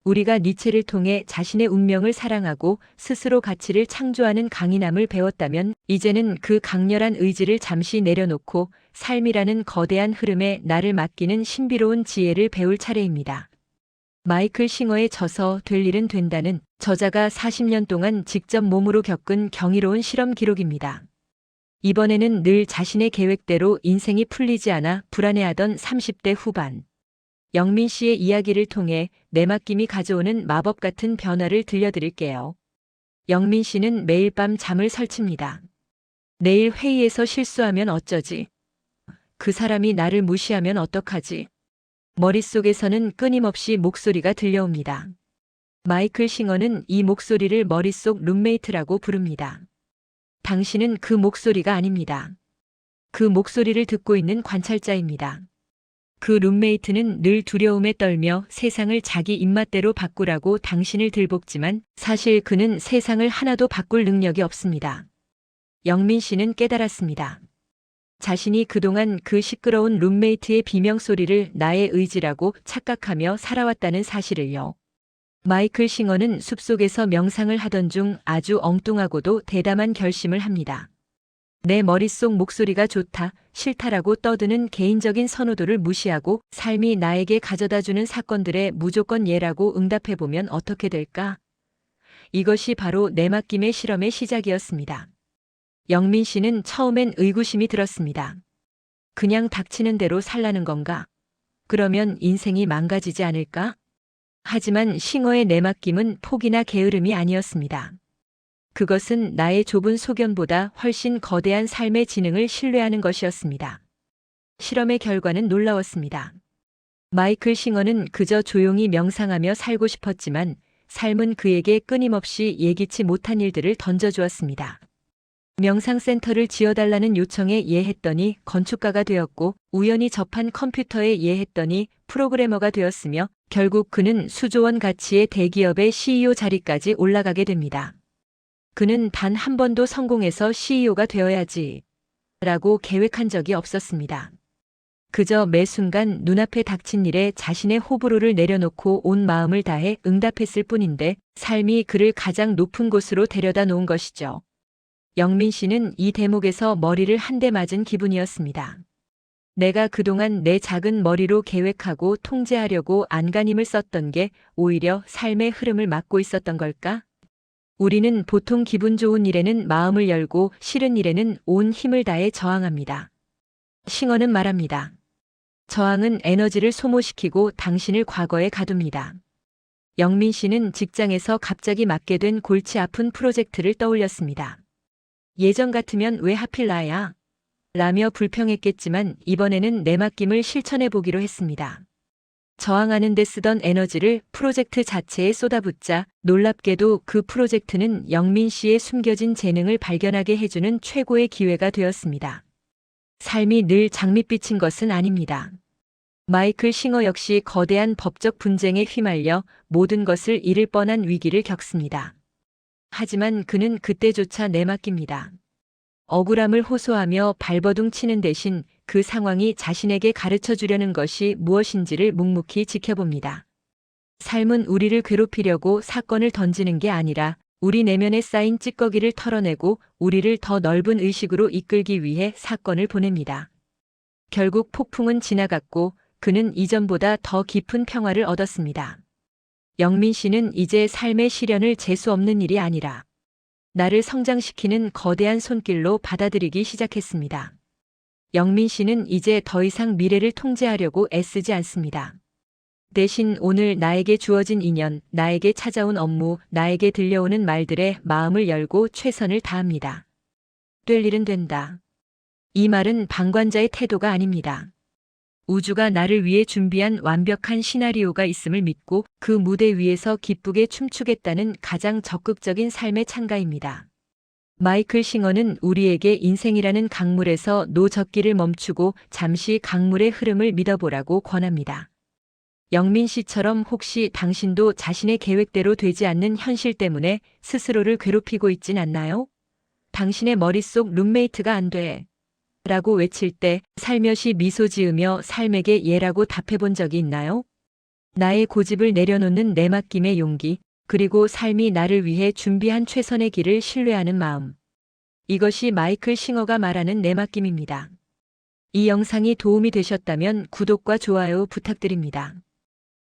우리가 니체를 통해 자신의 운명을 사랑하고 스스로 가치를 창조하는 강인함을 배웠다면 이제는 그 강렬한 의지를 잠시 내려놓고 삶이라는 거대한 흐름에 나를 맡기는 신비로운 지혜를 배울 차례입니다. 마이클 싱어의 저서 될 일은 된다는 저자가 40년 동안 직접 몸으로 겪은 경이로운 실험 기록입니다. 이번에는 늘 자신의 계획대로 인생이 풀리지 않아 불안해하던 30대 후반. 영민 씨의 이야기를 통해 내맡김이 가져오는 마법 같은 변화를 들려드릴게요. 영민 씨는 매일 밤 잠을 설칩니다. 내일 회의에서 실수하면 어쩌지? 그 사람이 나를 무시하면 어떡하지? 머릿속에서는 끊임없이 목소리가 들려옵니다. 마이클 싱어는 이 목소리를 머릿속 룸메이트라고 부릅니다. 당신은 그 목소리가 아닙니다. 그 목소리를 듣고 있는 관찰자입니다. 그 룸메이트는 늘 두려움에 떨며 세상을 자기 입맛대로 바꾸라고 당신을 들볶지만 사실 그는 세상을 하나도 바꿀 능력이 없습니다. 영민 씨는 깨달았습니다. 자신이 그동안 그 시끄러운 룸메이트의 비명소리를 나의 의지라고 착각하며 살아왔다는 사실을요. 마이클 싱어는 숲속에서 명상을 하던 중 아주 엉뚱하고도 대담한 결심을 합니다. 내 머릿속 목소리가 좋다, 싫다라고 떠드는 개인적인 선호도를 무시하고 삶이 나에게 가져다주는 사건들의 무조건 예라고 응답해보면 어떻게 될까? 이것이 바로 내맡김의 실험의 시작이었습니다. 영민 씨는 처음엔 의구심이 들었습니다. 그냥 닥치는 대로 살라는 건가? 그러면 인생이 망가지지 않을까? 하지만 싱어의 내맡김은 포기나 게으름이 아니었습니다. 그것은 나의 좁은 소견보다 훨씬 거대한 삶의 지능을 신뢰하는 것이었습니다. 실험의 결과는 놀라웠습니다. 마이클 싱어는 그저 조용히 명상하며 살고 싶었지만 삶은 그에게 끊임없이 예기치 못한 일들을 던져주었습니다. 명상센터를 지어달라는 요청에 예했더니 건축가가 되었고 우연히 접한 컴퓨터에 예했더니 프로그래머가 되었으며 결국 그는 수조원 가치의 대기업의 CEO 자리까지 올라가게 됩니다. 그는 단 한 번도 성공해서 CEO가 되어야지 라고 계획한 적이 없었습니다. 그저 매 순간 눈앞에 닥친 일에 자신의 호불호를 내려놓고 온 마음을 다해 응답했을 뿐인데 삶이 그를 가장 높은 곳으로 데려다 놓은 것이죠. 영민 씨는 이 대목에서 머리를 한 대 맞은 기분이었습니다. 내가 그동안 내 작은 머리로 계획하고 통제하려고 안간힘을 썼던 게 오히려 삶의 흐름을 막고 있었던 걸까? 우리는 보통 기분 좋은 일에는 마음을 열고 싫은 일에는 온 힘을 다해 저항합니다. 싱어는 말합니다. 저항은 에너지를 소모시키고 당신을 과거에 가둡니다. 영민 씨는 직장에서 갑자기 맡게 된 골치 아픈 프로젝트를 떠올렸습니다. 예전 같으면 왜 하필 나야? 라며 불평했겠지만 이번에는 내맡김을 실천해 보기로 했습니다. 저항하는 데 쓰던 에너지를 프로젝트 자체에 쏟아붓자 놀랍게도 그 프로젝트는 영민 씨의 숨겨진 재능을 발견하게 해주는 최고의 기회가 되었습니다. 삶이 늘 장밋빛인 것은 아닙니다. 마이클 싱어 역시 거대한 법적 분쟁에 휘말려 모든 것을 잃을 뻔한 위기를 겪습니다. 하지만 그는 그때조차 내맡깁니다. 억울함을 호소하며 발버둥 치는 대신 그 상황이 자신에게 가르쳐 주려는 것이 무엇인지를 묵묵히 지켜봅니다. 삶은 우리를 괴롭히려고 사건을 던지는 게 아니라 우리 내면에 쌓인 찌꺼기를 털어내고 우리를 더 넓은 의식으로 이끌기 위해 사건을 보냅니다. 결국 폭풍은 지나갔고 그는 이전보다 더 깊은 평화를 얻었습니다. 영민 씨는 이제 삶의 시련을 재수 없는 일이 아니라 나를 성장시키는 거대한 손길로 받아들이기 시작했습니다. 영민 씨는 이제 더 이상 미래를 통제하려고 애쓰지 않습니다. 대신 오늘 나에게 주어진 인연, 나에게 찾아온 업무, 나에게 들려오는 말들에 마음을 열고 최선을 다합니다. 될 일은 된다. 이 말은 방관자의 태도가 아닙니다. 우주가 나를 위해 준비한 완벽한 시나리오가 있음을 믿고 그 무대 위에서 기쁘게 춤추겠다는 가장 적극적인 삶의 찬가입니다. 마이클 싱어는 우리에게 인생이라는 강물에서 노젓기를 멈추고 잠시 강물의 흐름을 믿어보라고 권합니다. 영민 씨처럼 혹시 당신도 자신의 계획대로 되지 않는 현실 때문에 스스로를 괴롭히고 있진 않나요? 당신의 머릿속 룸메이트가 안 돼. 라고 외칠 때 살며시 미소 지으며 삶에게 예라고 답해본 적이 있나요? 나의 고집을 내려놓는 내맡김의 용기, 그리고 삶이 나를 위해 준비한 최선의 길을 신뢰하는 마음. 이것이 마이클 싱어가 말하는 내맡김입니다. 이 영상이 도움이 되셨다면 구독과 좋아요 부탁드립니다.